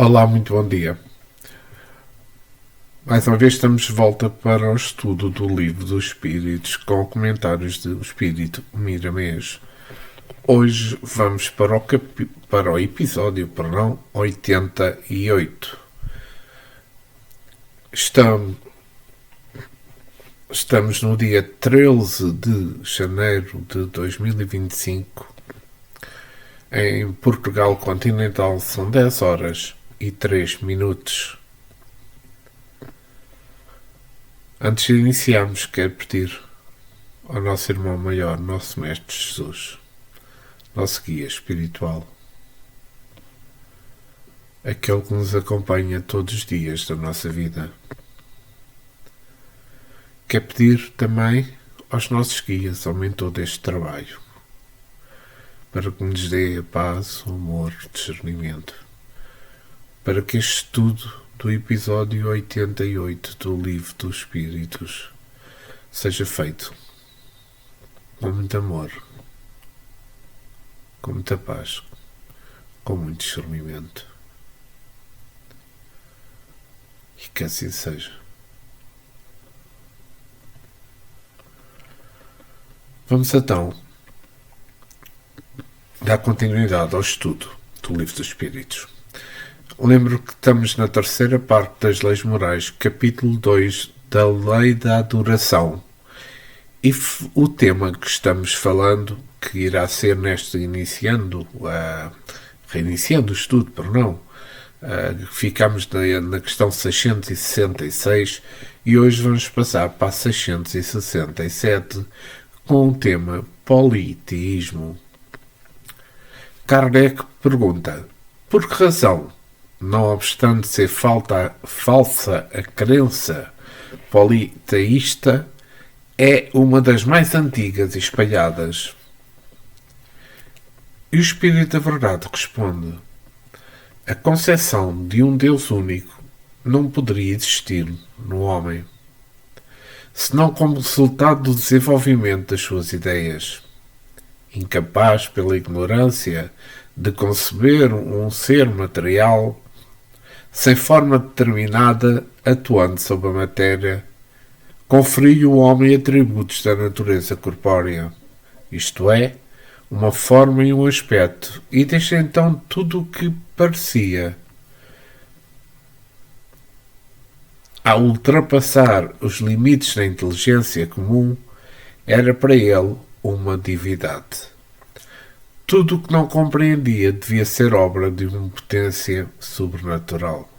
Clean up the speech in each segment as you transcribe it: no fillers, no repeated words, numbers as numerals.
Olá, muito bom dia. Mais uma vez estamos de volta para o estudo do Livro dos Espíritos com comentários do Espírito Miramês. Hoje vamos para o episódio 88. Estamos no dia 13 de janeiro de 2025. Em Portugal continental são 10 horas e 3 minutos. Antes de iniciarmos, quero pedir ao nosso irmão maior, nosso Mestre Jesus, nosso guia espiritual, aquele que nos acompanha todos os dias da nossa vida. Quero pedir também aos nossos guias ao mentor deste trabalho, para que nos dê a paz, o amor, o discernimento, para que este estudo do episódio 88 do Livro dos Espíritos seja feito com muito amor, com muita paz, com muito discernimento. E que assim seja. Vamos então dar continuidade ao estudo do Livro dos Espíritos. Lembro que estamos na terceira parte das Leis Morais, capítulo 2 da Lei da Adoração. E o tema que estamos falando, que irá ser reiniciando o estudo, ficamos na questão 666 e hoje vamos passar para a 667 com o tema politeísmo. Kardec pergunta: por que razão, não obstante ser falsa a crença politeísta, é uma das mais antigas e espalhadas? E o Espírito da Verdade responde: a concepção de um Deus único não poderia existir no homem, senão como resultado do desenvolvimento das suas ideias. Incapaz pela ignorância de conceber um ser material, sem forma determinada, atuando sobre a matéria, conferiu ao homem atributos da natureza corpórea, isto é, uma forma e um aspecto, e desde então tudo o que parecia a ultrapassar os limites da inteligência comum era para ele uma divindade. Tudo o que não compreendia devia ser obra de uma potência sobrenatural.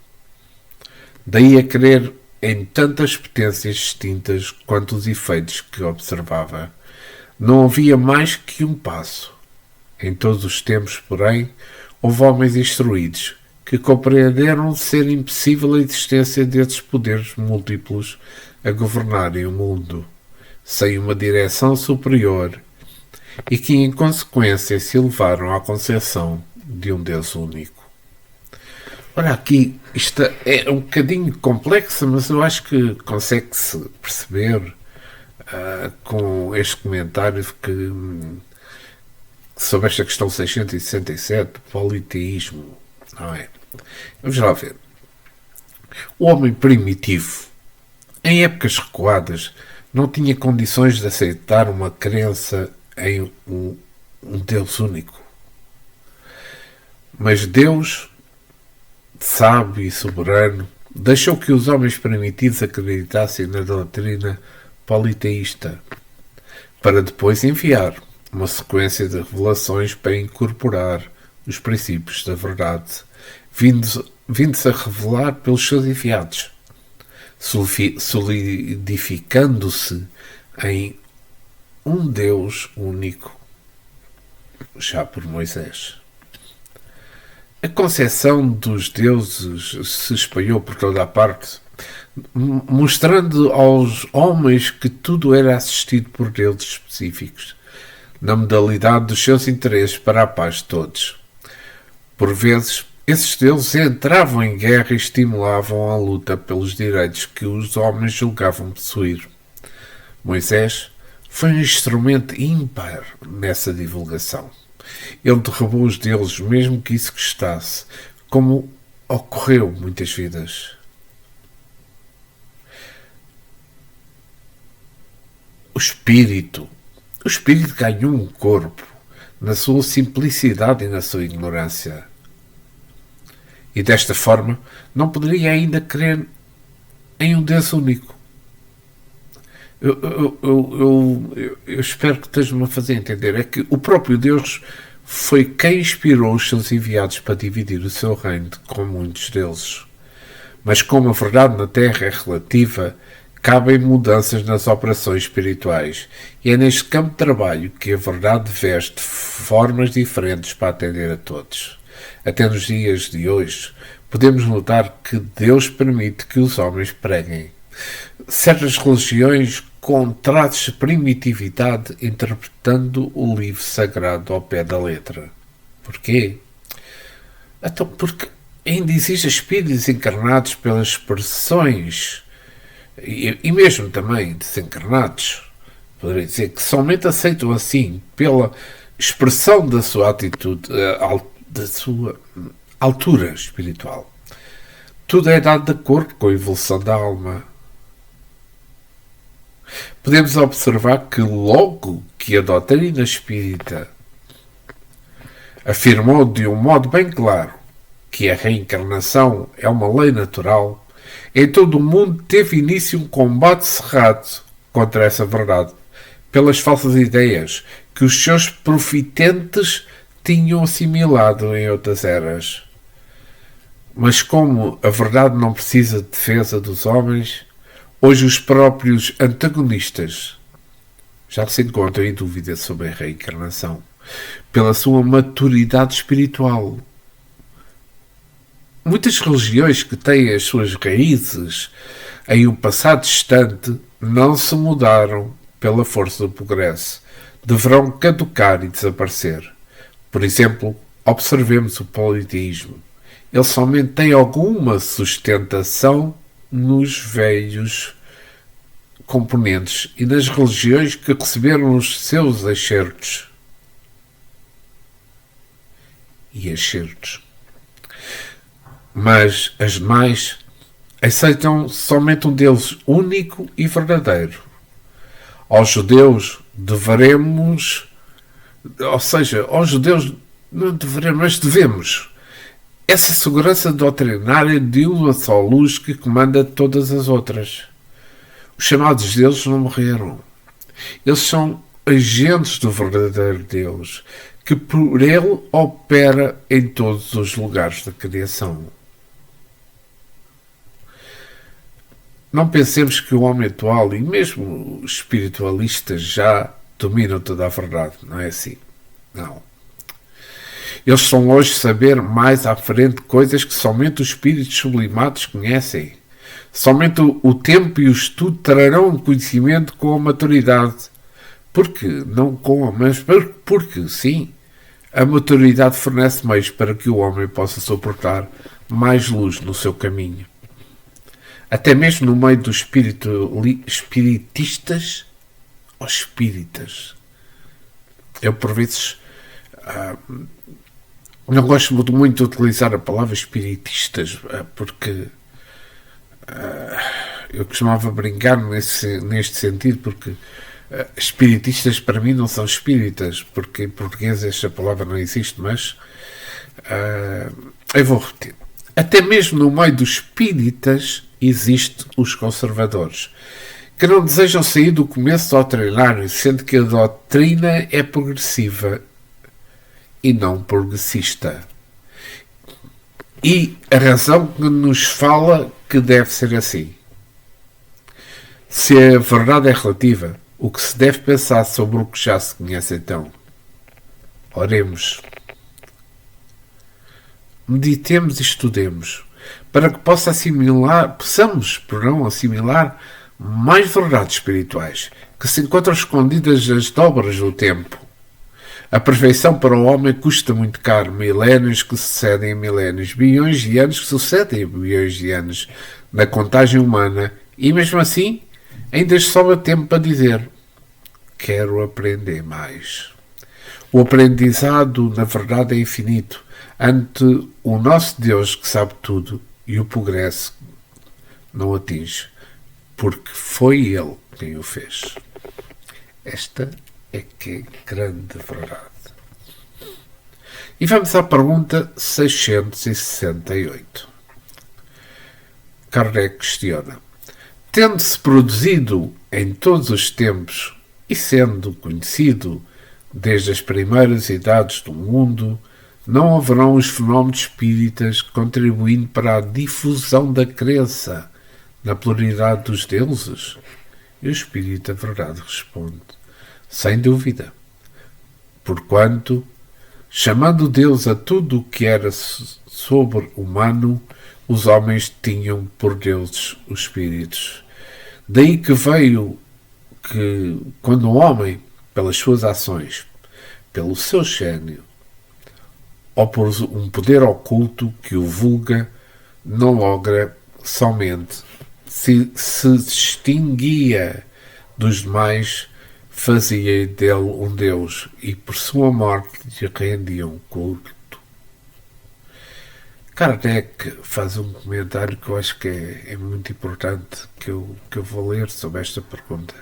Daí a crer em tantas potências distintas quanto os efeitos que observava. Não havia mais que um passo. Em todos os tempos, porém, houve homens instruídos que compreenderam ser impossível a existência desses poderes múltiplos a governarem o mundo, sem uma direção superior, e que, em consequência, se elevaram à concepção de um Deus único. Ora, aqui, isto é um bocadinho complexo, mas eu acho que consegue-se perceber com este comentário sobre esta questão 667, politeísmo, não é? Vamos lá ver. O homem primitivo, em épocas recuadas, não tinha condições de aceitar uma crença em um Deus único. Mas Deus, sábio e soberano, deixou que os homens primitivos acreditassem na doutrina politeísta, para depois enviar uma sequência de revelações para incorporar os princípios da verdade, vindos a revelar pelos seus enviados, solidificando-se em um Deus único, já por Moisés. A concepção dos deuses se espalhou por toda a parte, mostrando aos homens que tudo era assistido por deuses específicos, na modalidade dos seus interesses para a paz de todos. Por vezes, esses deuses entravam em guerra e estimulavam a luta pelos direitos que os homens julgavam possuir. Moisés foi um instrumento ímpar nessa divulgação. Ele derrubou os deuses, mesmo que isso custasse, como ocorreu muitas vidas. O espírito ganhou um corpo na sua simplicidade e na sua ignorância. E desta forma não poderia ainda crer em um Deus único. Eu espero que esteja-me a fazer entender. É que o próprio Deus foi quem inspirou os seus enviados para dividir o seu reino com muitos deles. Mas como a verdade na Terra é relativa, cabem mudanças nas operações espirituais. E é neste campo de trabalho que a verdade veste formas diferentes para atender a todos. Até nos dias de hoje, podemos notar que Deus permite que os homens preguem. Certas religiões com traços de primitividade, interpretando o livro sagrado ao pé da letra. Porquê? Então, porque ainda existem espíritos encarnados pelas expressões e mesmo também desencarnados, poderia dizer, que somente aceitam assim pela expressão da sua atitude, da sua altura espiritual. Tudo é dado de acordo com a evolução da alma. Podemos observar que logo que a doutrina espírita afirmou de um modo bem claro que a reencarnação é uma lei natural, em todo o mundo teve início um combate cerrado contra essa verdade, pelas falsas ideias que os seus profitentes tinham assimilado em outras eras. Mas como a verdade não precisa de defesa dos homens, hoje os próprios antagonistas já se encontram em dúvida sobre a reencarnação, pela sua maturidade espiritual. Muitas religiões que têm as suas raízes em um passado distante não se mudaram pela força do progresso. Deverão caducar e desaparecer. Por exemplo, observemos o politeísmo. Ele somente tem alguma sustentação nos velhos componentes e nas religiões que receberam os seus excertos. Mas as demais aceitam somente um Deus único e verdadeiro. Aos judeus não deveremos, mas devemos essa segurança doutrinária de uma só luz que comanda todas as outras. Os chamados deuses não morreram. Eles são agentes do verdadeiro Deus, que por ele opera em todos os lugares da criação. Não pensemos que o homem atual e mesmo os espiritualistas já dominam toda a verdade. Não é assim. Não. Eles são hoje saber mais à frente coisas que somente os espíritos sublimados conhecem. Somente o tempo e o estudo trarão conhecimento com a maturidade. Porque sim, a maturidade fornece meios para que o homem possa suportar mais luz no seu caminho. Até mesmo no meio dos espiritistas ou espíritas. Eu, por vezes, não gosto muito de utilizar a palavra espiritistas, porque eu costumava brincar neste sentido, porque espiritistas para mim não são espíritas, porque em português esta palavra não existe, mas eu vou repetir. Até mesmo no meio dos espíritas existem os conservadores, que não desejam sair do começo doutrinário, sendo que a doutrina é progressiva e não progressista. E a razão que nos fala que deve ser assim. Se a verdade é relativa, o que se deve pensar sobre o que já se conhece então? Oremos. Meditemos e estudemos, para que possamos assimilar mais verdades espirituais, que se encontram escondidas nas dobras do tempo. A perfeição para o homem custa muito caro, milénios que sucedem a milénios, bilhões de anos que sucedem a bilhões de anos, na contagem humana, e mesmo assim, ainda sobra tempo para dizer: quero aprender mais. O aprendizado, na verdade, é infinito ante o nosso Deus que sabe tudo e o progresso não atinge, porque foi Ele quem o fez. Esta é que é grande verdade. E vamos à pergunta 668. Kardec questiona: tendo-se produzido em todos os tempos e sendo conhecido desde as primeiras idades do mundo, não haverão os fenómenos espíritas contribuindo para a difusão da crença na pluralidade dos deuses? E o Espírito da Verdade responde: sem dúvida, porquanto, chamando Deus a tudo o que era sobre-humano, os homens tinham por deuses os espíritos. Daí que veio que, quando o homem, pelas suas ações, pelo seu gênio, ou por um poder oculto que o vulga, não logra somente se distinguia dos demais, fazia dele um Deus e por sua morte lhe rendiam culto. Kardec faz um comentário que eu acho que é muito importante, que eu vou ler sobre esta pergunta.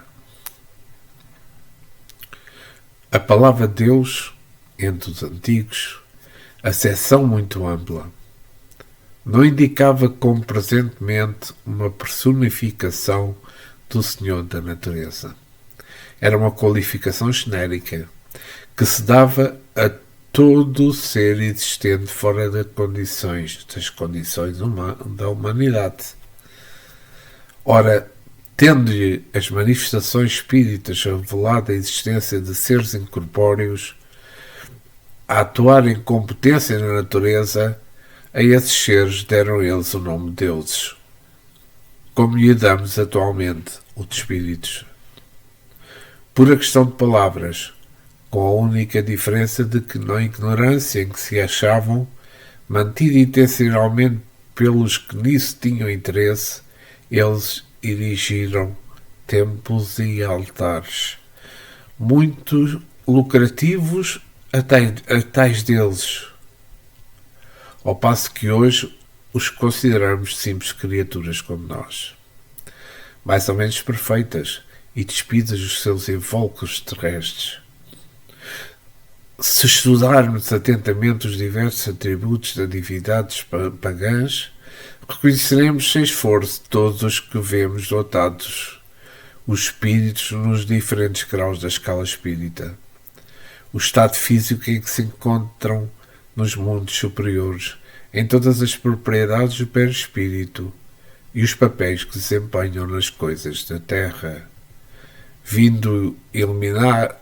A palavra Deus, entre os antigos, acessão muito ampla, não indicava como presentemente uma personificação do Senhor da natureza. Era uma qualificação genérica que se dava a todo ser existente fora das condições da humanidade. Ora, tendo-lhe as manifestações espíritas revelado a existência de seres incorpóreos a atuar em competência na natureza, a esses seres deram eles o nome de deuses, como lhe damos atualmente o de espíritos. Por a questão de palavras, com a única diferença de que, na ignorância em que se achavam, mantida intencionalmente pelos que nisso tinham interesse, eles erigiram templos e altares, muito lucrativos a tais deuses, ao passo que hoje os consideramos simples criaturas como nós, mais ou menos perfeitas e despidas dos seus invólucros terrestres. Se estudarmos atentamente os diversos atributos das divindades pagãs, reconheceremos sem esforço todos os que vemos dotados os espíritos nos diferentes graus da escala espírita, o estado físico em que se encontram nos mundos superiores, em todas as propriedades do perispírito e os papéis que desempenham nas coisas da terra, vindo iluminar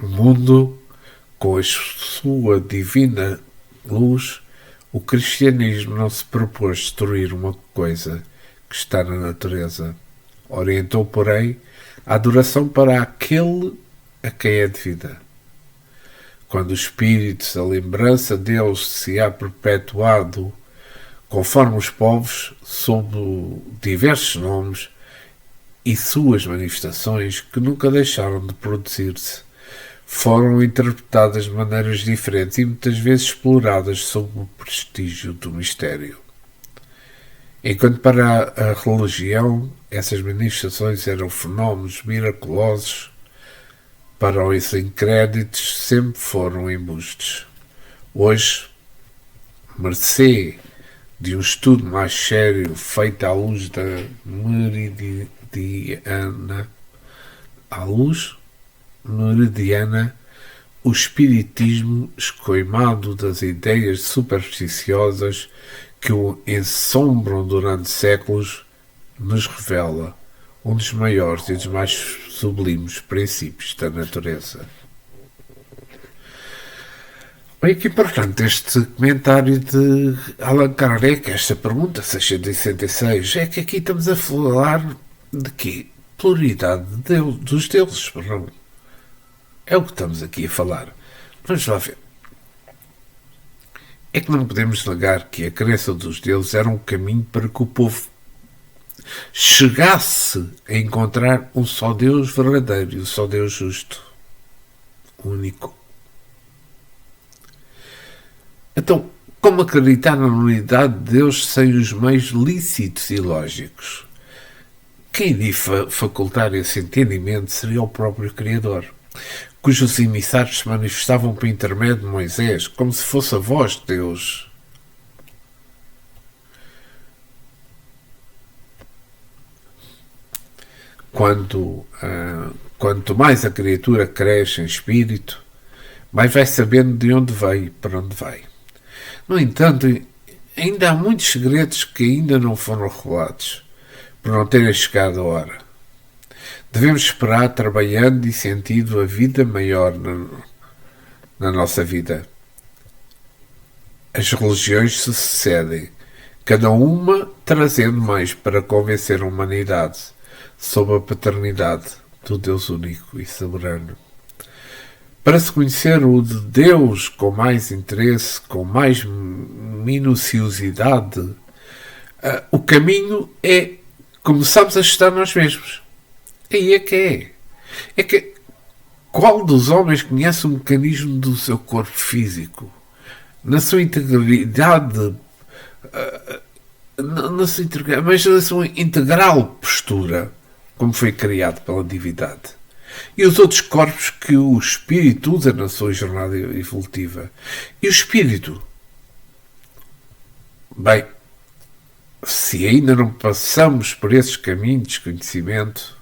o mundo com a sua divina luz. O cristianismo não se propôs destruir uma coisa que está na natureza. Orientou, porém, a adoração para aquele a quem é devida. Quando os espíritos, a lembrança deles se há perpetuado, conforme os povos, sob diversos nomes e suas manifestações, que nunca deixaram de produzir-se, foram interpretadas de maneiras diferentes e muitas vezes exploradas sob o prestígio do mistério. Enquanto para a religião essas manifestações eram fenómenos miraculosos, para os incréditos sempre foram embustes. Hoje, mercê de um estudo mais sério feito à luz da meridiana, o espiritismo, escoimado das ideias supersticiosas que o ensombram durante séculos, nos revela um dos maiores e dos mais sublimes princípios da natureza. Bem, que importante este comentário de Allan Kardec, esta pergunta 666, é que aqui estamos a falar de quê? Pluralidade dos deuses, perdão. É o que estamos aqui a falar. Vamos lá ver. É que não podemos negar que a crença dos deuses era um caminho para que o povo chegasse a encontrar um só Deus verdadeiro e um só Deus justo. único. Então, como acreditar na unidade de Deus sem os meios lícitos e lógicos? Quem iria facultar esse entendimento seria o próprio Criador, cujos emissários se manifestavam por intermédio de Moisés, como se fosse a voz de Deus. Quanto mais a criatura cresce em espírito, mais vai sabendo de onde veio e para onde vai. No entanto, ainda há muitos segredos que ainda não foram revelados, por não terem chegado a hora. Devemos esperar, trabalhando e sentindo a vida maior na nossa vida. As religiões se sucedem, cada uma trazendo mais para convencer a humanidade sobre a paternidade do Deus único e soberano. Para se conhecer o de Deus com mais interesse, com mais minuciosidade, o caminho é começarmos a estudar nós mesmos. Aí é que é. É que qual dos homens conhece o mecanismo do seu corpo físico? Na sua integridade, mas na sua integral postura, como foi criado pela divindade. E os outros corpos que o espírito usa na sua jornada evolutiva. E o espírito? Bem, se ainda não passamos por esses caminhos de conhecimento,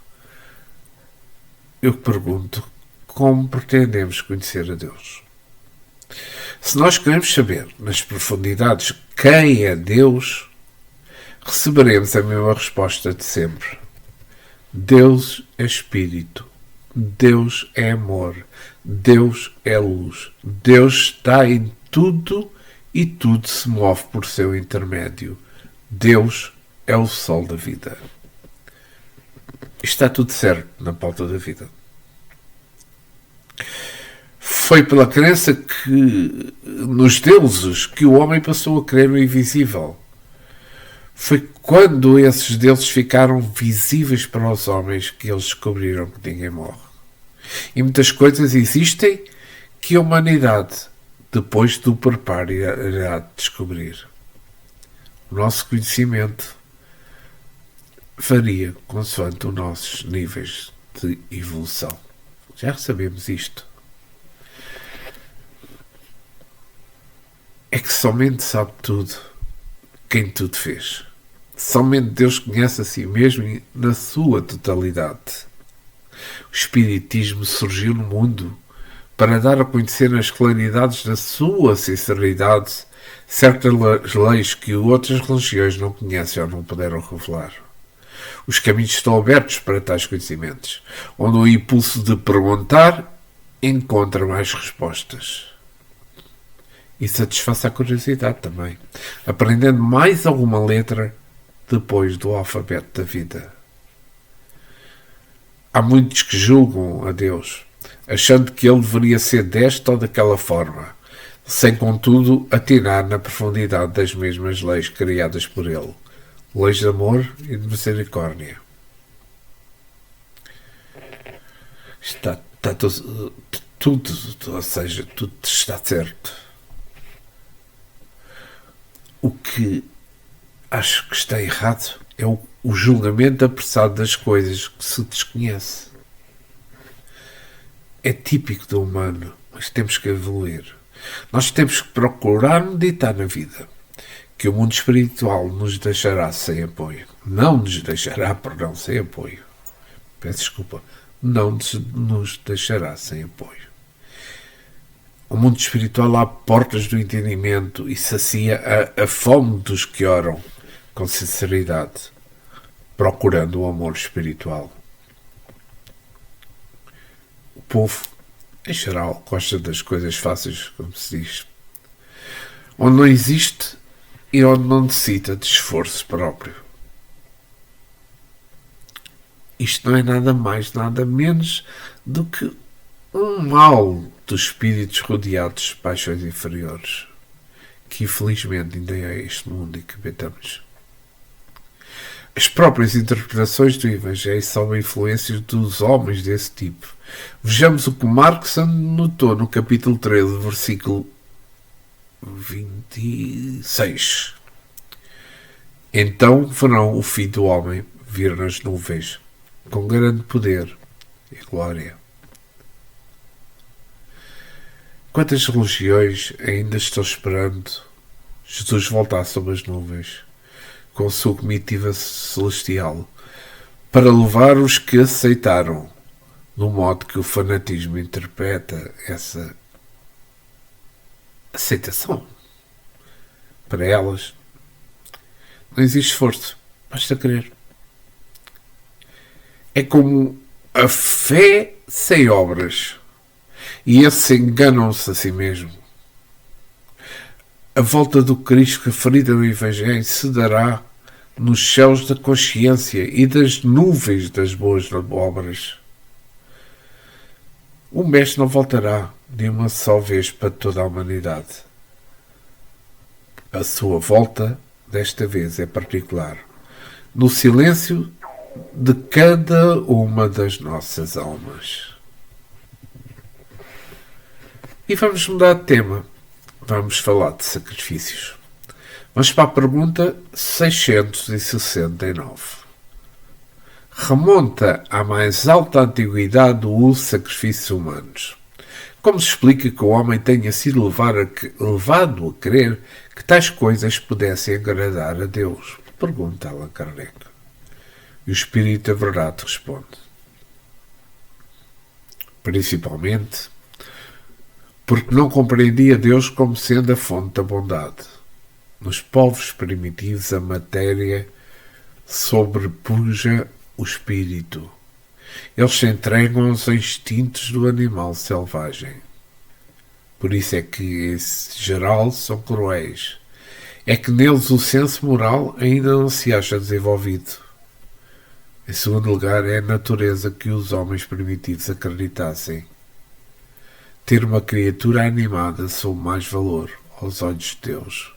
eu pergunto, como pretendemos conhecer a Deus? Se nós queremos saber, nas profundidades, quem é Deus, receberemos a mesma resposta de sempre. Deus é Espírito. Deus é amor. Deus é luz. Deus está em tudo e tudo se move por seu intermédio. Deus é o sol da vida. Está tudo certo na pauta da vida. Foi pela crença nos deuses que o homem passou a crer no invisível. Foi quando esses deuses ficaram visíveis para os homens que eles descobriram que ninguém morre. E muitas coisas existem que a humanidade, depois do preparo, irá descobrir. O nosso conhecimento varia consoante os nossos níveis de evolução. Já sabemos isto. É que somente sabe tudo quem tudo fez. Somente Deus conhece a si mesmo na sua totalidade. O Espiritismo surgiu no mundo para dar a conhecer nas claridades da sua sinceridade certas leis que outras religiões não conhecem ou não puderam revelar. Os caminhos estão abertos para tais conhecimentos, onde o impulso de perguntar encontra mais respostas. E satisfaz a curiosidade também, aprendendo mais alguma letra depois do alfabeto da vida. Há muitos que julgam a Deus, achando que ele deveria ser desta ou daquela forma, sem contudo atinar na profundidade das mesmas leis criadas por ele, leis de amor e de misericórdia. Está tudo, ou seja, tudo está certo. O que acho que está errado é o julgamento apressado das coisas que se desconhece. É típico do humano, mas temos que evoluir. Nós temos que procurar meditar na vida, que o mundo espiritual nos deixará sem apoio. Não nos deixará, perdão, sem apoio. Peço desculpa. Não nos deixará sem apoio. O mundo espiritual abre portas do entendimento e sacia a fome dos que oram com sinceridade, procurando o amor espiritual. O povo, em geral, gosta das coisas fáceis, como se diz, onde não existe e onde não necessita de esforço próprio. Isto não é nada mais, nada menos do que um mal dos espíritos rodeados de paixões inferiores, que infelizmente ainda é este mundo em que habitamos. A as próprias interpretações do Evangelho são influências dos homens desse tipo. Vejamos o que Marcos anotou no capítulo 13, versículo 26. Então verão o Filho do Homem vir nas nuvens, com grande poder e glória. Quantas religiões ainda estão esperando Jesus voltar sobre as nuvens, com a sua comitiva celestial, para levar os que aceitaram, no modo que o fanatismo interpreta essa aceitação? Para elas, não existe esforço, basta crer. É como a fé sem obras, e esses enganam-se a si mesmo. A volta do Cristo referida no Evangelho se dará nos céus da consciência e das nuvens das boas obras. O Mestre não voltará de uma só vez para toda a humanidade. A sua volta, desta vez, é particular, no silêncio de cada uma das nossas almas. E vamos mudar de tema. Vamos falar de sacrifícios. Vamos para a pergunta 669. Remonta à mais alta antiguidade o uso de sacrifícios humanos. Como se explica que o homem tenha sido levado a crer que tais coisas pudessem agradar a Deus? Pergunta Allan Kardec. E o Espírito da Verdade responde. Principalmente porque não compreendia Deus como sendo a fonte da bondade. Nos povos primitivos a matéria sobrepuja o espírito. Eles se entregam aos instintos do animal selvagem. Por isso é que, em geral, são cruéis. É que neles o senso moral ainda não se acha desenvolvido. Em segundo lugar, é a natureza que os homens primitivos acreditassem ter uma criatura animada sob mais valor aos olhos de Deus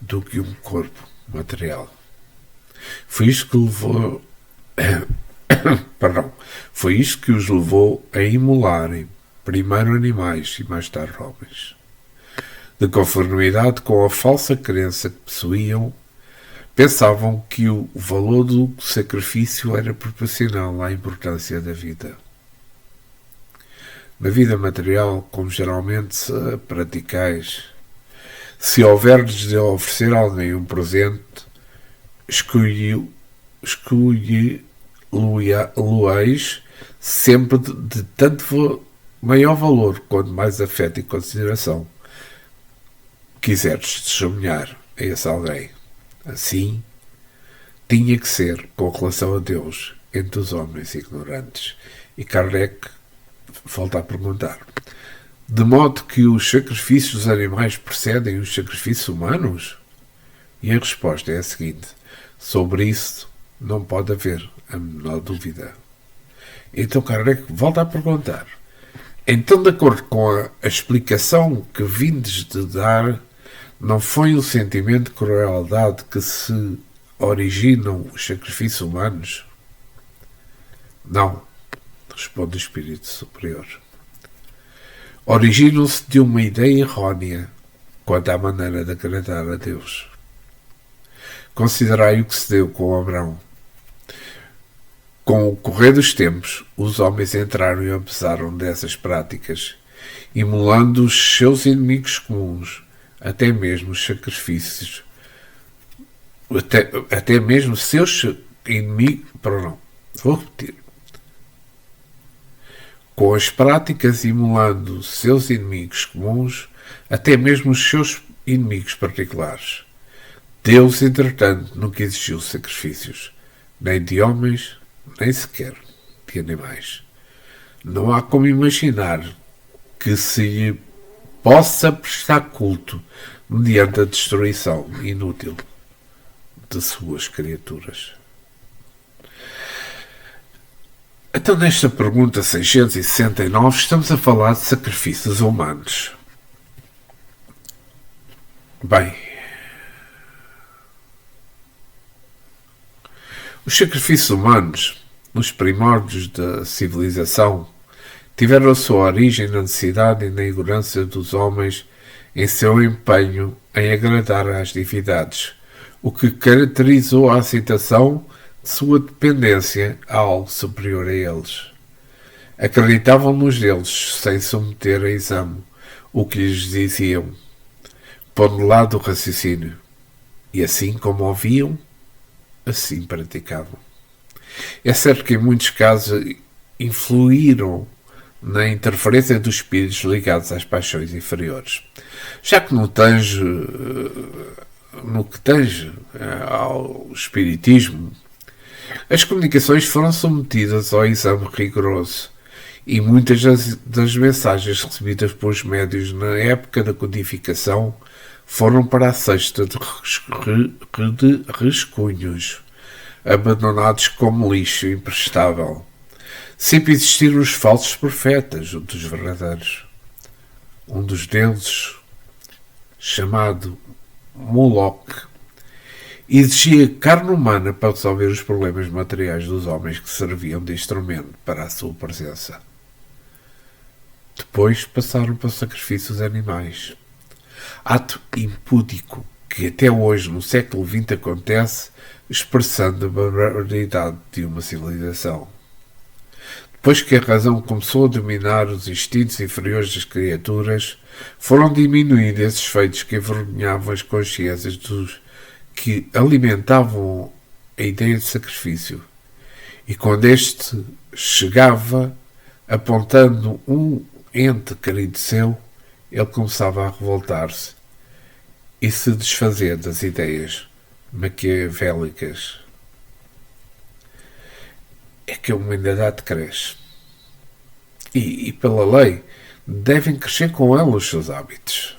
do que um corpo material. Foi isto que levou foi isto que os levou a imolarem primeiro animais e mais tarde homens. De conformidade com a falsa crença que possuíam, pensavam que o valor do sacrifício era proporcional à importância da vida. Na vida material, como geralmente se praticais, se houverdes de oferecer a alguém um presente, escolhe-lo-eis sempre de tanto maior valor quanto mais afeto e consideração quiseres testemunhar a esse alguém. Assim, tinha que ser com relação a Deus entre os homens ignorantes. E Kardec volta a perguntar: de modo que os sacrifícios dos animais precedem os sacrifícios humanos? E a resposta é a seguinte: sobre isso não pode haver a menor dúvida. Então Kardec volta a perguntar: então, de acordo com a explicação que vindes de dar, não foi o sentimento de crueldade que se originam os sacrifícios humanos? Não, responde o Espírito Superior. Originam-se de uma ideia errónea quanto à maneira de agradar a Deus. Considerai o que se deu com Abraão. Com o correr dos tempos, os homens entraram e abusaram dessas práticas, imolando os seus inimigos comuns, até mesmo os sacrifícios, até mesmo seus inimigos. Vou repetir. Com as práticas imolando seus inimigos comuns, até mesmo os seus inimigos particulares. Deus, entretanto, nunca exigiu sacrifícios, nem de homens, nem sequer de animais. Não há como imaginar que se lhe possa prestar culto mediante a destruição inútil de suas criaturas. Então, nesta pergunta 669, estamos a falar de sacrifícios humanos. Bem, Os sacrifícios humanos, nos primórdios da civilização, tiveram a sua origem na necessidade e na ignorância dos homens em seu empenho em agradar às divindades, o que caracterizou a aceitação de sua dependência a algo superior a eles. Acreditavam nos deles sem submeter a exame o que lhes diziam, pondo de lado o raciocínio, e assim como ouviam, assim praticavam. É certo que em muitos casos influíram na interferência dos espíritos ligados às paixões inferiores, já que no que tange ao espiritismo, as comunicações foram submetidas ao exame rigoroso e muitas das mensagens recebidas pelos médios na época da codificação foram para a cesta de rascunhos, abandonados como lixo imprestável. Sempre existiram os falsos profetas junto dos verdadeiros. Um dos deuses, chamado Moloch, exigia carne humana para resolver os problemas materiais dos homens que serviam de instrumento para a sua presença. Depois passaram para sacrifícios animais. Ato impúdico que até hoje, no século XX, acontece, expressando a barbaridade de uma civilização. Depois que a razão começou a dominar os instintos inferiores das criaturas, foram diminuindo esses feitos que envergonhavam as consciências dos que alimentavam a ideia de sacrifício. E quando este chegava, apontando um ente querido seu, ele começava a revoltar-se e se desfazer das ideias maquiavélicas. É que a humanidade cresce. E pela lei, devem crescer com ela os seus hábitos.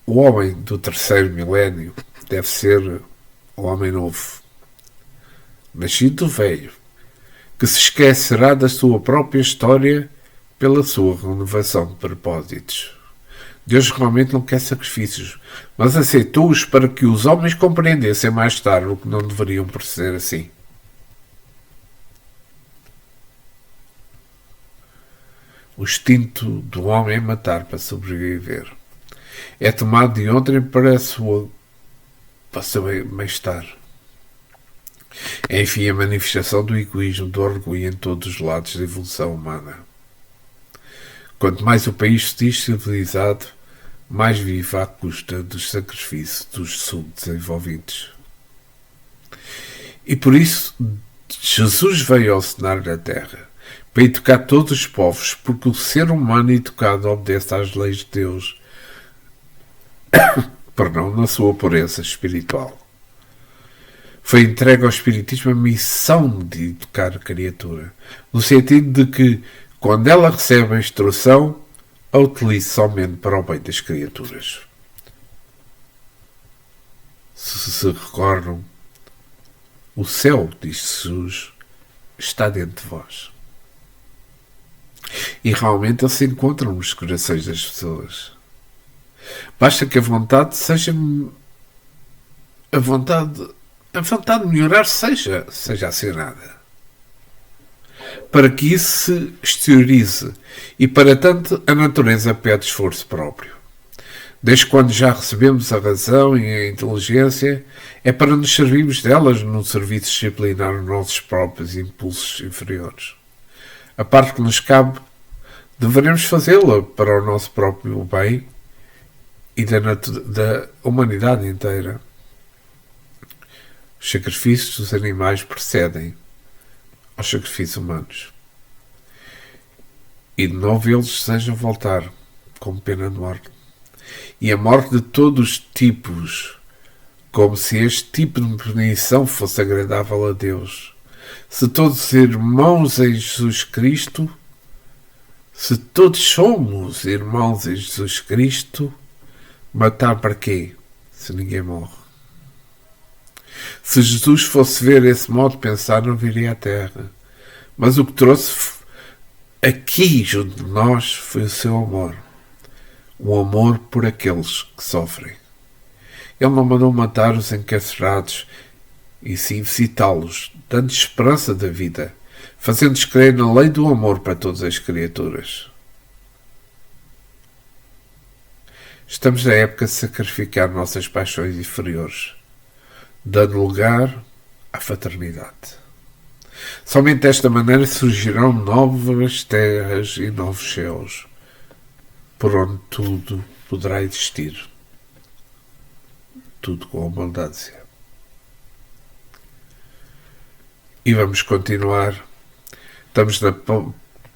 O homem do terceiro milénio deve ser o homem novo, nascido velho, que se esquecerá da sua própria história pela sua renovação de propósitos. Deus realmente não quer sacrifícios, mas aceitou-os para que os homens compreendessem mais tarde o que não deveriam proceder assim. O instinto do homem é matar para sobreviver. É tomado de ontem para seu bem-estar. É, enfim, a manifestação do egoísmo, do orgulho em todos os lados da evolução humana. Quanto mais o país se diz civilizado, mais vive à custa dos sacrifícios dos subdesenvolvidos. E por isso, Jesus veio ao cenário da Terra, para educar todos os povos, porque o ser humano educado obedece às leis de Deus, perdão, na sua pureza espiritual. Foi entregue ao Espiritismo a missão de educar a criatura, no sentido de que, quando ela recebe a instrução, a utilize somente para o bem das criaturas. Se recordam, o céu, diz Jesus, está dentro de vós. E realmente ele se encontra nos corações das pessoas. Basta que a vontade seja a vontade de melhorar seja acionada, para que isso se exteriorize, e para tanto a natureza pede esforço próprio. Desde quando já recebemos a razão e a inteligência, é para nos servirmos delas no serviço disciplinar os nossos próprios impulsos inferiores. A parte que nos cabe, deveremos fazê-la para o nosso próprio bem e da humanidade inteira. Os sacrifícios dos animais precedem aos sacrifícios humanos. E de novo eles desejam voltar, com pena de morte. E a morte de todos os tipos, como se este tipo de punição fosse agradável a Deus. Se todos irmãos em Jesus Cristo, se todos somos irmãos em Jesus Cristo, matar para quê, se ninguém morre? Se Jesus fosse ver esse modo de pensar, não viria à Terra. Mas o que trouxe aqui junto de nós foi o seu amor. O amor por aqueles que sofrem. Ele não mandou matar os encarcerados, e sim visitá-los, dando esperança da vida, fazendo-os crer na lei do amor para todas as criaturas. Estamos na época de sacrificar nossas paixões inferiores, dando lugar à fraternidade. Somente desta maneira surgirão novas terras e novos céus, por onde tudo poderá existir. Tudo com abundância. E vamos continuar. Estamos na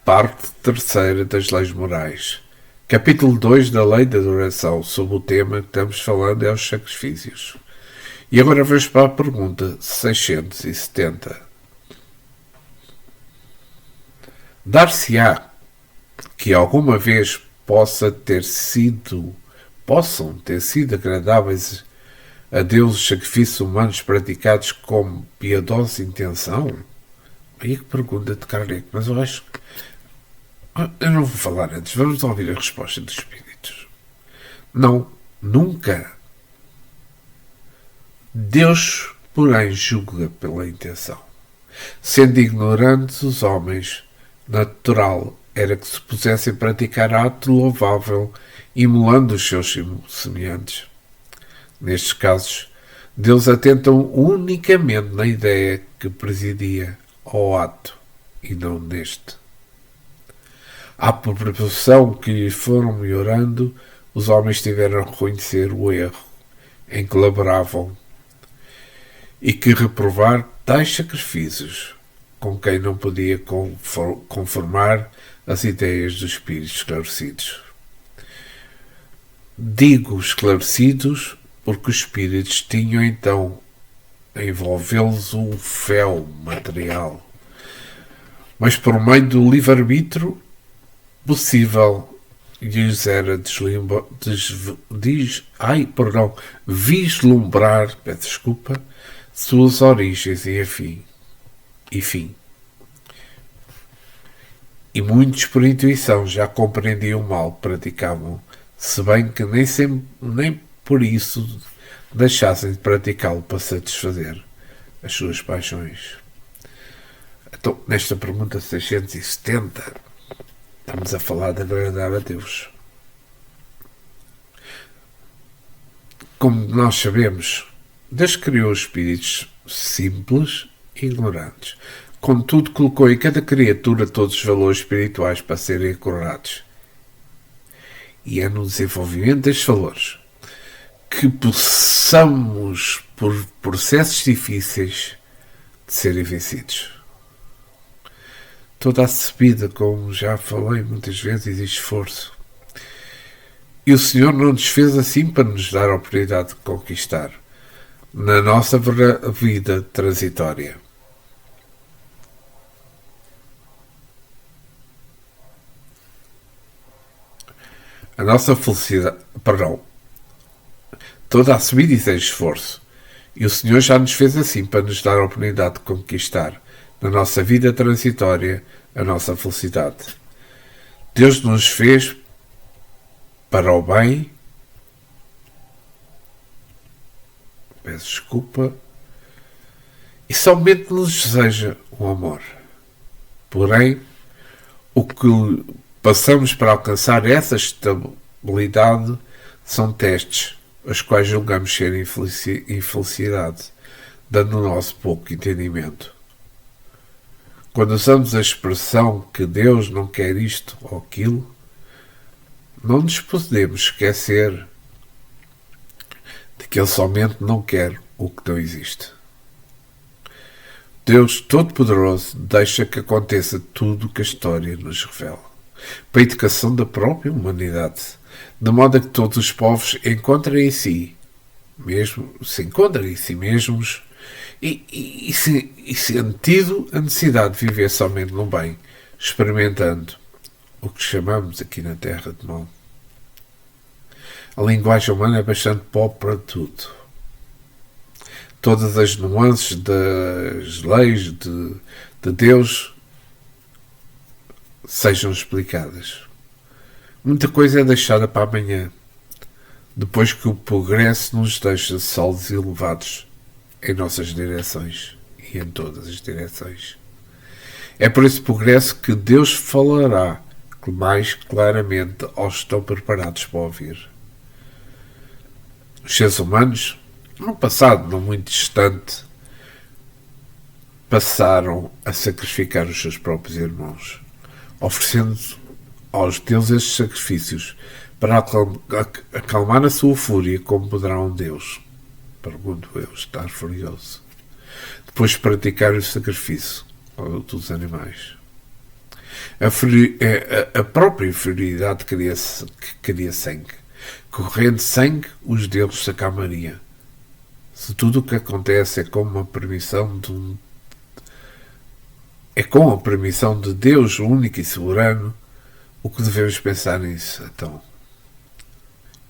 parte terceira das leis morais. Capítulo 2 da Lei da Adoração, sobre o tema que estamos falando é os sacrifícios. E agora vamos para a pergunta 670. Dar-se-á que alguma vez possam ter sido agradáveis a Deus os sacrifícios humanos praticados com piedosa intenção? Aí que pergunta de Kardec, mas eu acho que... Eu não vou falar antes, vamos ouvir a resposta dos espíritos. Não, nunca. Deus, porém, julga pela intenção. Sendo ignorantes os homens, natural era que se pusessem a praticar ato louvável, imolando os seus semelhantes. Nestes casos, Deus atenta unicamente na ideia que presidia ao ato e não neste. À proporção que lhe foram melhorando, os homens tiveram a reconhecer o erro em que laboravam e que reprovar tais sacrifícios com quem não podia conformar as ideias dos espíritos esclarecidos. Digo esclarecidos porque os espíritos tinham então a envolvê-los um véu material, mas por meio do livre-arbítrio possível lhes era vislumbrar, suas origens e fim. E muitos por intuição já compreendiam o mal que praticavam, se bem que nem por isso deixassem de praticá-lo para satisfazer as suas paixões. Então, nesta pergunta 670, estamos a falar de agradar a Deus. Como nós sabemos, Deus criou espíritos simples e ignorantes. Contudo, colocou em cada criatura todos os valores espirituais para serem acordados. E é no desenvolvimento destes valores que possamos, por processos difíceis, de serem vencidos. Toda a subida, como já falei muitas vezes, exige esforço. E o Senhor não nos fez assim para nos dar a oportunidade de conquistar na nossa vida transitória. A nossa felicidade, toda a subida exige esforço. E o Senhor já nos fez assim para nos dar a oportunidade de conquistar na nossa vida transitória a nossa felicidade. Deus nos fez para o bem, e somente nos deseja o amor. Porém, o que passamos para alcançar essa estabilidade são testes, os quais julgamos ser infelicidade, dando o nosso pouco entendimento. Quando usamos a expressão que Deus não quer isto ou aquilo, não nos podemos esquecer de que Ele somente não quer o que não existe. Deus Todo-Poderoso deixa que aconteça tudo o que a história nos revela, para a educação da própria humanidade, de modo a que todos os povos encontrem em si mesmos e sentido a necessidade de viver somente no bem, experimentando o que chamamos aqui na Terra de mal. A linguagem humana é bastante pobre para tudo. Todas as nuances das leis de Deus sejam explicadas. Muita coisa é deixada para amanhã, depois que o progresso nos deixa solos e elevados em nossas direções e em todas as direções. É por esse progresso que Deus falará mais claramente aos que estão preparados para ouvir. Os seres humanos, num passado não muito distante, passaram a sacrificar os seus próprios irmãos, oferecendo aos deuses estes sacrifícios para acalmar a sua fúria. Como poderá um Deus, pergunto eu, estar furioso depois de praticar o sacrifício dos animais? A própria inferioridade cria sangue. Correndo sangue, os deuses se acalmariam. Se tudo o que acontece é com a permissão de Deus, o único e soberano, o que devemos pensar nisso? Então,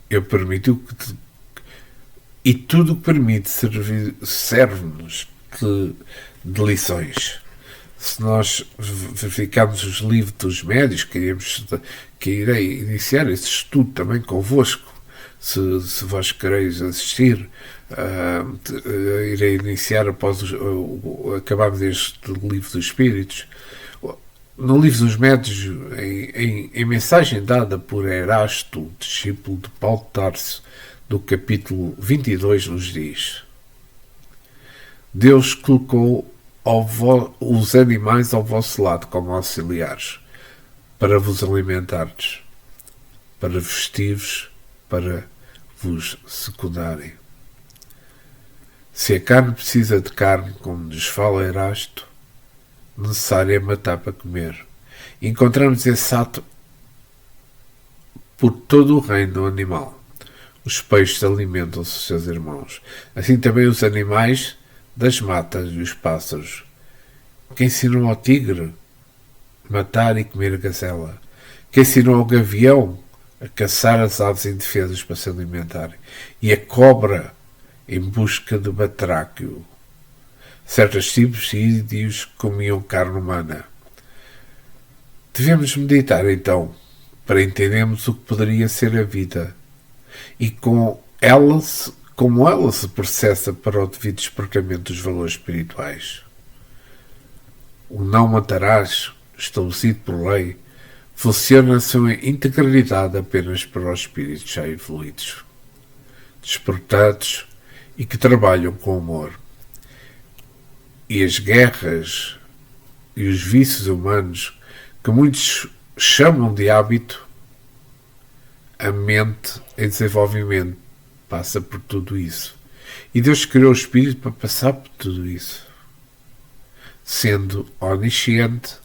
Ele permitiu e tudo o que permite serve-nos de lições. Se nós verificarmos os livros dos médios, que irei iniciar esse estudo também convosco, se vós quereis assistir, irei iniciar após acabarmos este livro dos Espíritos. No livro dos médios, em mensagem dada por Erasto, discípulo de Paulo de Tarso, do capítulo 22, nos diz: Deus colocou os animais ao vosso lado como auxiliares, para vos alimentardes, para vestir-vos, para vos secundarem. Se a carne precisa de carne, como nos fala Erasto, necessário é matar para comer. Encontramos esse ato por todo o reino animal. Os peixes alimentam-se dos seus irmãos. Assim também os animais das matas e os pássaros, que ensinam ao tigre matar e comer a gazela, que ensinam ao gavião a caçar as aves indefesas para se alimentarem, e a cobra em busca de batráquio. Certos tipos de ídios comiam carne humana. Devemos meditar, então, para entendermos o que poderia ser a vida e como ela se processa para o devido despertamento dos valores espirituais. O não matarás, estabelecido por lei, funciona na sua integralidade apenas para os espíritos já evoluídos, despertados e que trabalham com amor. E as guerras e os vícios humanos, que muitos chamam de hábito, a mente em desenvolvimento passa por tudo isso. E Deus criou o espírito para passar por tudo isso. Sendo onisciente,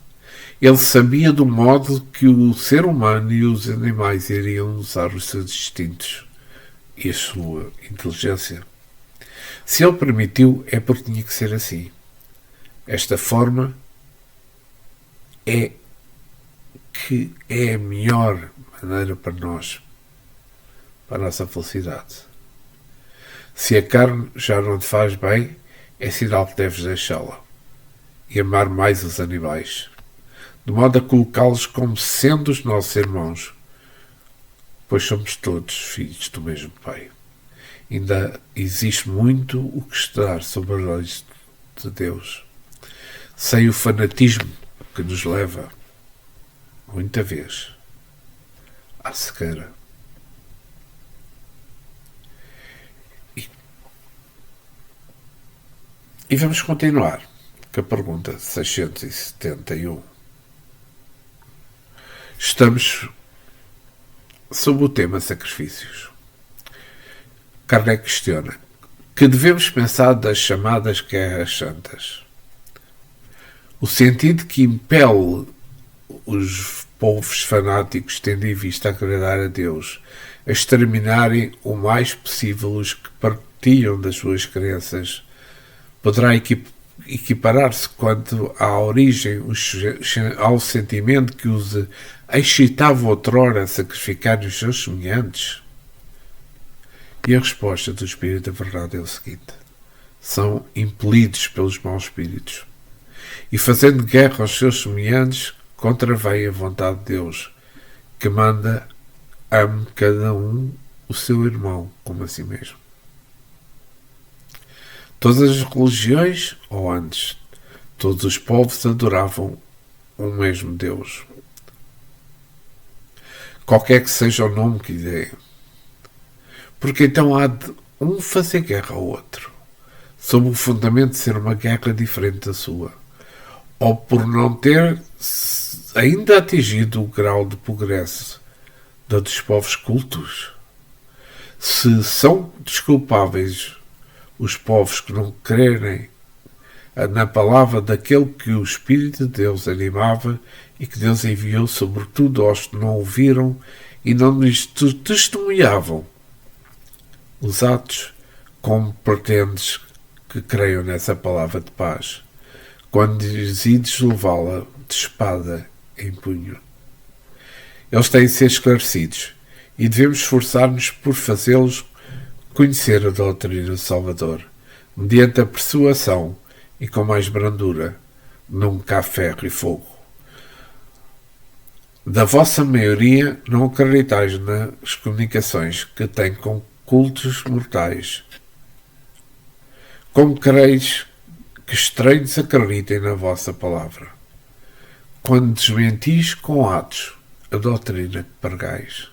Ele sabia do modo que o ser humano e os animais iriam usar os seus instintos e a sua inteligência. Se Ele permitiu, é porque tinha que ser assim. Esta forma é a melhor maneira para nós, para a nossa felicidade. Se a carne já não te faz bem, é sinal que deves deixá-la e amar mais os animais, de modo a colocá-los como sendo os nossos irmãos, pois somos todos filhos do mesmo Pai. Ainda existe muito o que estudar sobre as leis de Deus, sem o fanatismo que nos leva, muita vez, à cegueira. E vamos continuar com a pergunta 671. Estamos sob o tema sacrifícios. Kardec questiona: que devemos pensar das chamadas guerras santas? O sentido que impele os povos fanáticos, tendo em vista agradar a Deus, a exterminarem o mais possível os que partilham das suas crenças, poderá equiparar-se quanto à origem ao sentimento que os excitava outrora a sacrificarem os seus semelhantes? E a resposta do Espírito da Verdade é o seguinte: são impelidos pelos maus espíritos e, fazendo guerra aos seus semelhantes, contravêm a vontade de Deus, que manda ame cada um o seu irmão como a si mesmo. Todas as religiões, ou antes, todos os povos adoravam um mesmo Deus. Qualquer que seja o nome que lhe dê. Porque então há de um fazer guerra ao outro, sob o fundamento de ser uma guerra diferente da sua, ou por não ter ainda atingido o grau de progresso da dos povos cultos. Se são desculpáveis os povos que não crerem na palavra daquele que o Espírito de Deus animava e que Deus enviou sobretudo aos que não ouviram e não lhes testemunhavam os atos, como pretendes que creiam nessa palavra de paz, quando lhes ides levá-la de espada em punho. Eles têm de ser esclarecidos e devemos esforçar-nos por fazê-los conhecer a doutrina do Salvador, mediante a persuasão e com mais brandura, nunca há ferro e fogo. Da vossa maioria não acreditais nas comunicações que têm com cultos mortais. Como quereis que estranhos acreditem na vossa palavra, quando desmentis com atos a doutrina que pregais?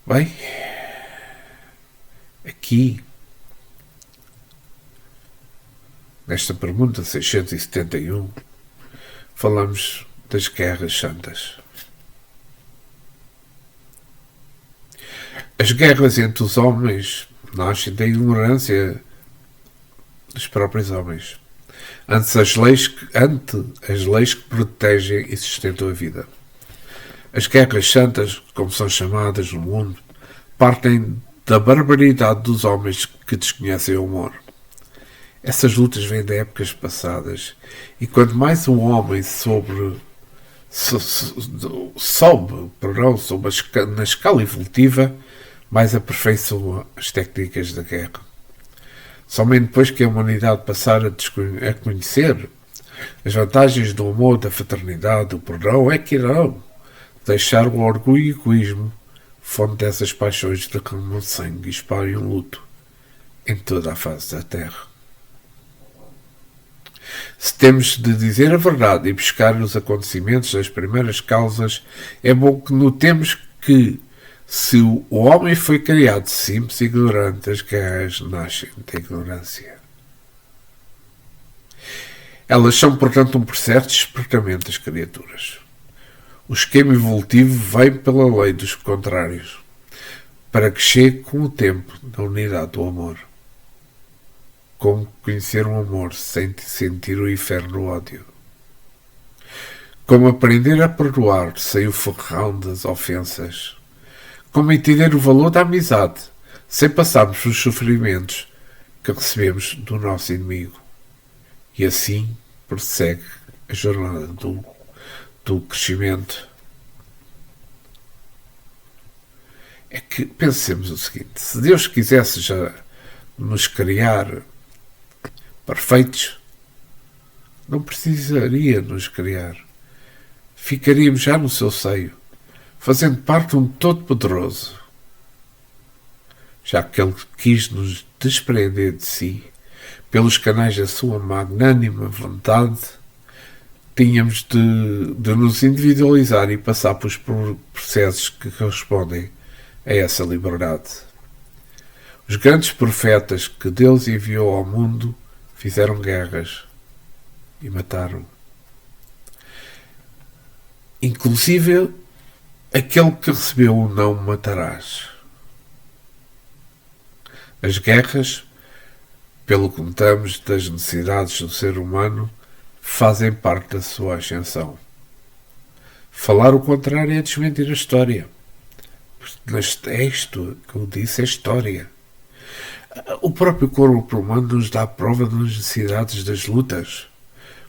Bem, aqui, nesta pergunta 671, falamos das guerras santas. As guerras entre os homens nascem da ignorância dos próprios homens, ante as leis que protegem e sustentam a vida. As guerras santas, como são chamadas no mundo, partem da barbaridade dos homens que desconhecem o amor. Essas lutas vêm de épocas passadas, e quanto mais um homem sobe na escala evolutiva, mais aperfeiçoa as técnicas da guerra. Somente depois que a humanidade passar a conhecer as vantagens do amor, da fraternidade, do perdão, é que irão deixar o orgulho e o egoísmo, fonte dessas paixões que derramam sangue e espalham luto em toda a face da terra. Se temos de dizer a verdade e buscar os acontecimentos das primeiras causas, é bom que notemos que, se o homem foi criado simples e ignorante, as guerras nascem da ignorância. Elas são, portanto, um processo de despertamento das criaturas. O esquema evolutivo vem pela lei dos contrários, para que chegue com o tempo na unidade do amor. Como conhecer um amor sem sentir o inferno do ódio. Como aprender a perdoar sem o ferrão das ofensas. Como entender o valor da amizade sem passarmos os sofrimentos que recebemos do nosso inimigo. E assim prossegue a jornada do crescimento. É que pensemos o seguinte: se Deus quisesse já nos criar perfeitos, não precisaria nos criar. Ficaríamos já no seu seio, fazendo parte de um Todo-Poderoso. Já que Ele quis nos desprender de si, pelos canais da sua magnânima vontade, tínhamos de nos individualizar e passar pelos processos que correspondem a essa liberdade. Os grandes profetas que Deus enviou ao mundo fizeram guerras e mataram. Inclusive aquele que recebeu o não matarás. As guerras, pelo que notamos das necessidades do ser humano, fazem parte da sua ascensão. Falar o contrário é desmentir a história. É isto que eu disse, é história. O próprio corpo humano nos dá prova das necessidades das lutas,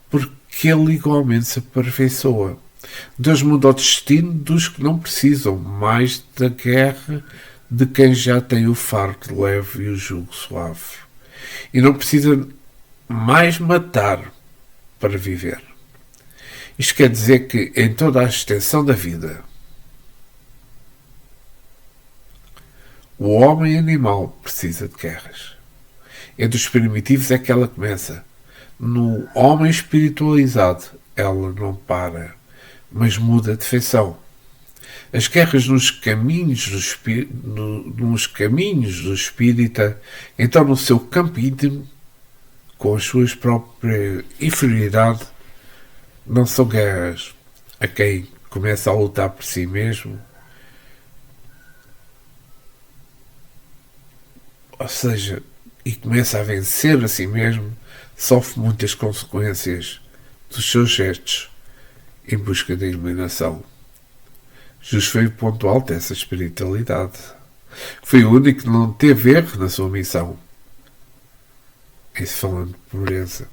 porque ele igualmente se aperfeiçoa. Deus muda o destino dos que não precisam mais da guerra de quem já tem o fardo leve e o jugo suave. E não precisa mais matar para viver. Isto quer dizer que em toda a extensão da vida, O homem animal precisa de guerras. Entre os primitivos é que ela começa. No homem espiritualizado, ela não para, mas muda de feição. As guerras nos caminhos do espírita, então no seu campo íntimo, com as suas próprias inferioridade, não são guerras a quem começa a lutar por si mesmo, ou seja, e começa a vencer a si mesmo, sofre muitas consequências dos seus gestos em busca da iluminação. Jesus foi o ponto alto dessa espiritualidade. Foi o único que não teve erro na sua missão. Isso falando de pobreza.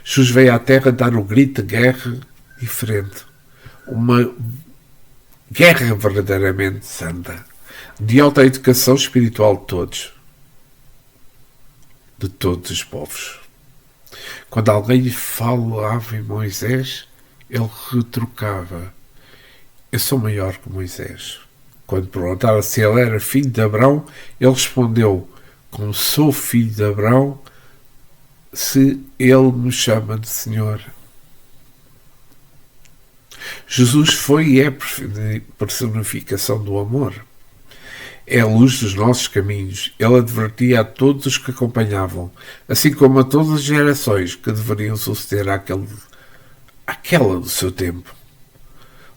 Jesus veio à Terra dar o grito de guerra diferente. Uma guerra verdadeiramente santa. De alta educação espiritual de todos. De todos os povos. Quando alguém lhe falava em Moisés, ele retrucava: eu sou maior que Moisés. Quando perguntaram se ele era filho de Abraão, ele respondeu: como sou filho de Abraão, se ele me chama de Senhor. Jesus foi e é a personificação do amor. É a luz dos nossos caminhos. Ele advertia a todos os que acompanhavam, assim como a todas as gerações que deveriam suceder àquela do seu tempo.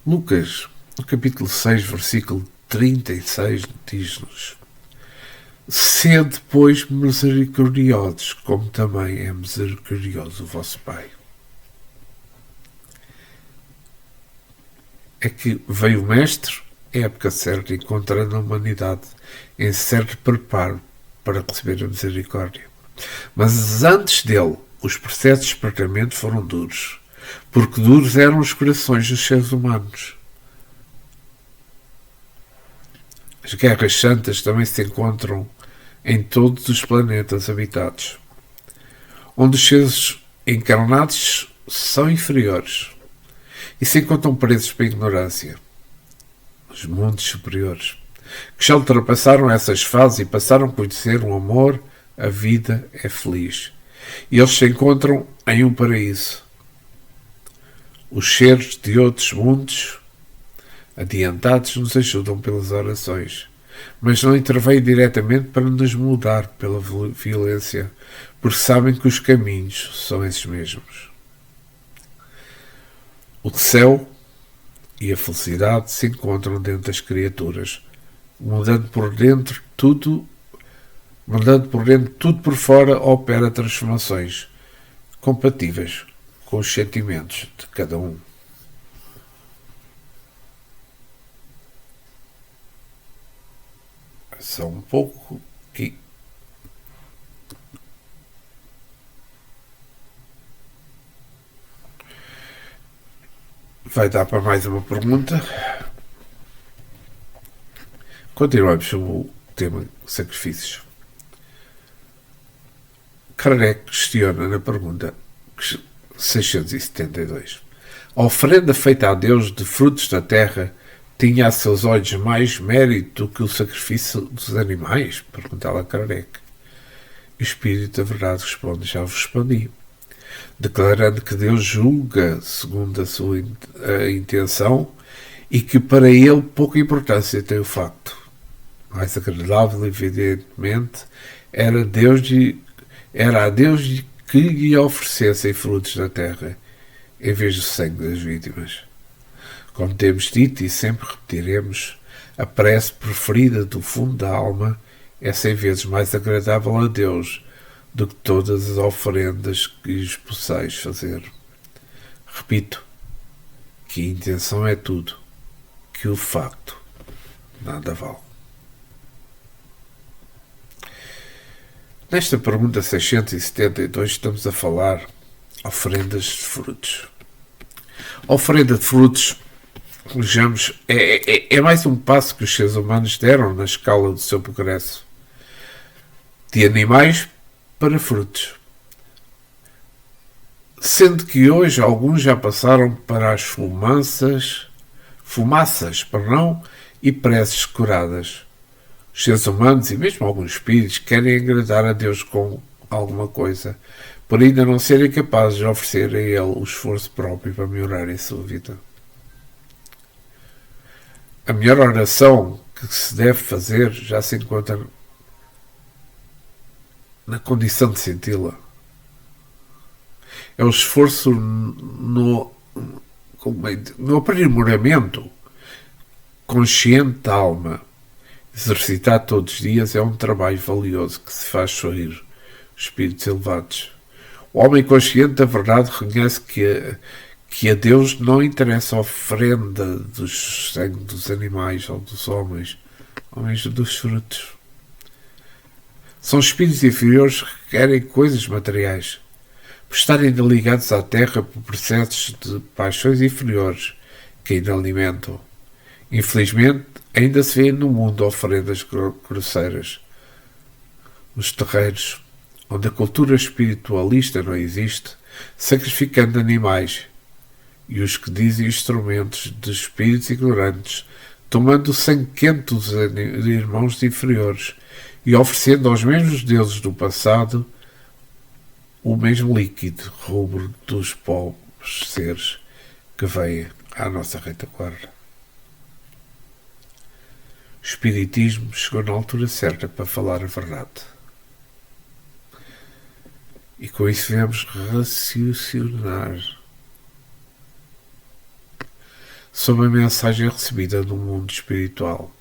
Lucas, no capítulo 6, versículo 36, diz-nos: sede, pois, misericordiosos, como também é misericordioso o vosso Pai. É que veio o Mestre, a época certa, encontrando a humanidade em certo preparo para receber a misericórdia. Mas antes dele, os processos de despertamento foram duros, porque duros eram os corações dos seres humanos. As guerras santas também se encontram em todos os planetas habitados, onde os seres encarnados são inferiores e se encontram presos pela ignorância. Os mundos superiores, que já ultrapassaram essas fases e passaram a conhecer o amor, a vida é feliz. E eles se encontram em um paraíso. Os seres de outros mundos adiantados nos ajudam pelas orações, mas não intervêm diretamente para nos mudar pela violência, porque sabem que os caminhos são esses mesmos. O céu e a felicidade se encontram dentro das criaturas, mudando por dentro tudo por fora, opera transformações compatíveis com os sentimentos de cada um. Só um pouco aqui. Vai dar para mais uma pergunta. Continuamos sobre o tema sacrifícios. Kardec questiona na pergunta 672. A oferenda feita a Deus de frutos da terra tinha a seus olhos mais mérito do que o sacrifício dos animais? Perguntava Kardec. O Espírito da Verdade responde: já vos respondi. Declarando que Deus julga segundo a sua intenção e que para ele pouca importância tem o facto. Mais agradável, evidentemente, era a Deus que lhe oferecessem frutos da terra, em vez do sangue das vítimas. Como temos dito e sempre repetiremos, a prece preferida do fundo da alma é 100 vezes mais agradável a Deus do que todas as oferendas que lhes possais fazer. Repito, que a intenção é tudo, que o facto nada vale. Nesta pergunta 672 estamos a falar oferendas de frutos. A oferenda de frutos, vejamos, é mais um passo que os seres humanos deram na escala do seu progresso. De animais para frutos. Sendo que hoje alguns já passaram para as fumaças e preces curadas, Os seres humanos e mesmo alguns espíritos querem agradar a Deus com alguma coisa, por ainda não serem capazes de oferecer a Ele o esforço próprio para melhorar a sua vida. A melhor oração que se deve fazer já se encontra na condição de senti-la. É o esforço no aprimoramento consciente da alma. Exercitar todos os dias é um trabalho valioso que se faz sorrir os espíritos elevados. O homem consciente da verdade reconhece que a Deus não interessa a oferenda dos sangue dos animais ou dos homens, ou mesmo dos frutos. São espíritos inferiores que querem coisas materiais, por estarem ainda ligados à terra por processos de paixões inferiores que ainda alimentam. Infelizmente, ainda se vê no mundo oferendas grosseiras. Nos terreiros, onde a cultura espiritualista não existe, sacrificando animais, e os que dizem instrumentos de espíritos ignorantes, tomando o sangue quente dos irmãos inferiores e oferecendo aos mesmos deuses do passado o mesmo líquido rubro dos pobres seres que vêm à nossa retaguarda. O Espiritismo chegou na altura certa para falar a verdade. E com isso devemos raciocinar sobre a mensagem recebida no mundo espiritual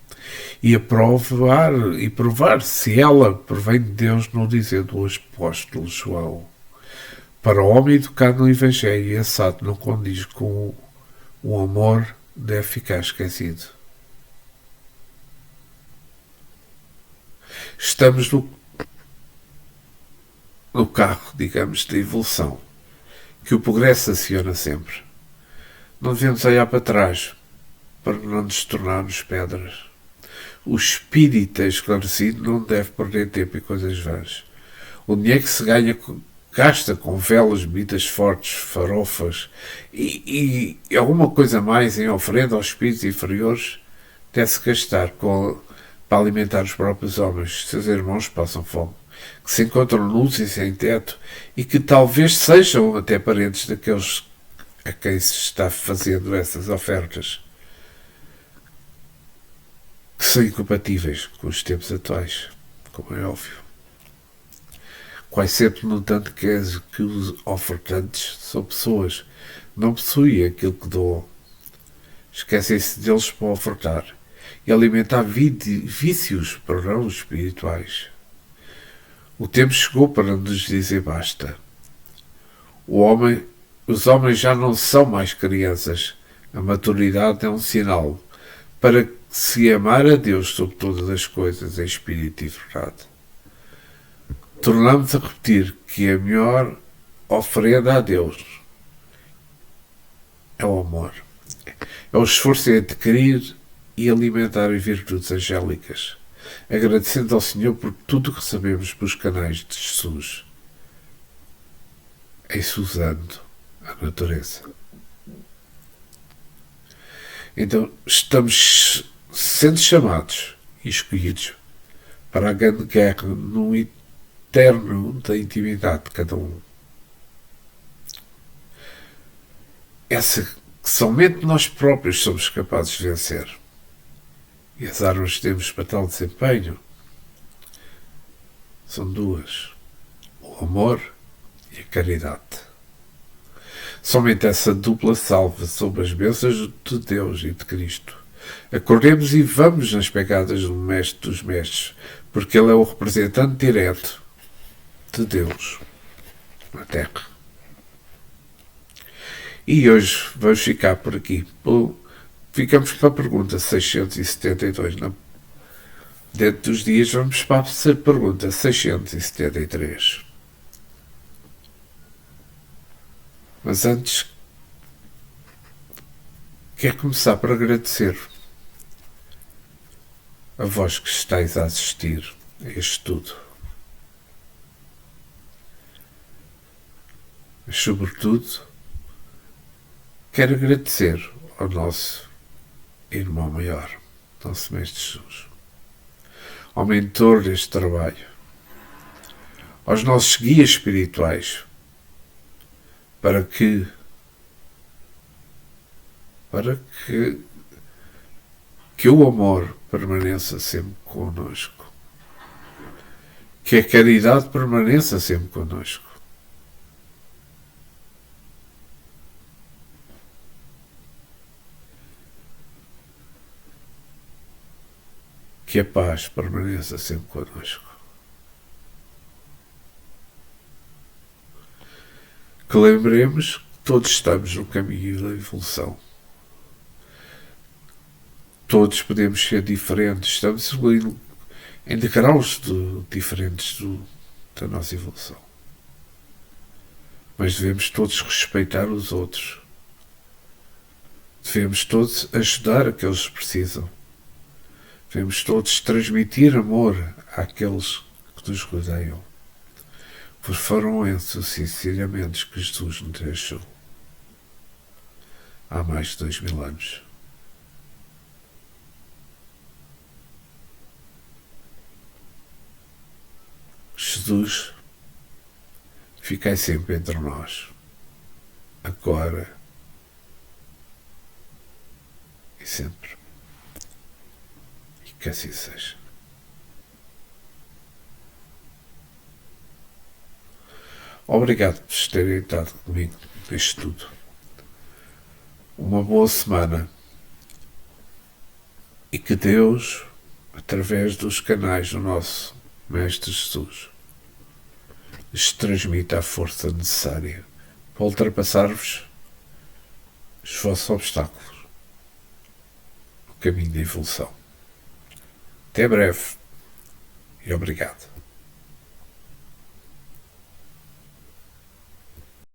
e provar se ela provém de Deus no dizer do apóstolo João. Para o homem educado no Evangelho e assado não condiz com o amor, deve ficar esquecido. Estamos no carro, digamos, da evolução, que o progresso aciona sempre. Não devemos olhar para trás para não nos tornarmos pedras. O espírita esclarecido não deve perder tempo em coisas vãs. O dinheiro que se gasta com velas, bebidas fortes, farofas e alguma coisa mais em oferenda aos espíritos inferiores deve-se gastar para alimentar os próprios homens. Seus irmãos passam fome, que se encontram nus e sem teto e que talvez sejam até parentes daqueles a quem se está fazendo essas ofertas, que são incompatíveis com os tempos atuais, como é óbvio. Quase sempre notando que os ofertantes são pessoas que não possuem aquilo que doam. Esquecem-se deles para ofertar e alimentar vícios para não espirituais. O tempo chegou para nos dizer basta. Os homens já não são mais crianças. A maturidade é um sinal para se amar a Deus sobre todas as coisas em espírito e verdade. Tornamos a repetir que a melhor oferenda a Deus é o amor. É o esforço em adquirir e alimentar as virtudes angélicas, agradecendo ao Senhor por tudo que recebemos pelos canais de Jesus, exusando a natureza. Então, estamos sendo chamados e escolhidos para a grande guerra no eterno da intimidade de cada um. Essa que somente nós próprios somos capazes de vencer. E as armas que temos para tal desempenho são duas: o amor e a caridade. Somente essa dupla salva sob as bênçãos de Deus e de Cristo. Acordemos e vamos nas pegadas do Mestre dos Mestres, porque Ele é o representante direto de Deus na Terra. E hoje vamos ficar por aqui. Ficamos para a pergunta 672. Dentro dos dias vamos para a pergunta 673. Mas antes, quero começar por agradecer a vós que estáis a assistir a este estudo. Mas, sobretudo, quero agradecer ao nosso irmão maior, nosso Mestre Jesus. ao mentor deste trabalho, aos nossos guias espirituais, para que o amor permaneça sempre connosco, que a caridade permaneça sempre connosco, que a paz permaneça sempre connosco, que lembremos que todos estamos no caminho da evolução. Todos podemos ser diferentes, estamos em degraus diferentes da nossa evolução. Mas devemos todos respeitar os outros. Devemos todos ajudar aqueles que precisam. Devemos todos transmitir amor àqueles que nos rodeiam. Pois foram esses os ensinamentos que Jesus nos deixou há mais de 2000 anos. Jesus, ficai sempre entre nós, agora e sempre. E que assim seja. Obrigado por terem estado comigo neste tudo. Uma boa semana e que Deus, através dos canais do nosso Mestre Jesus, lhes transmita a força necessária para ultrapassar-vos os vossos obstáculos no caminho da evolução. Até breve e obrigado.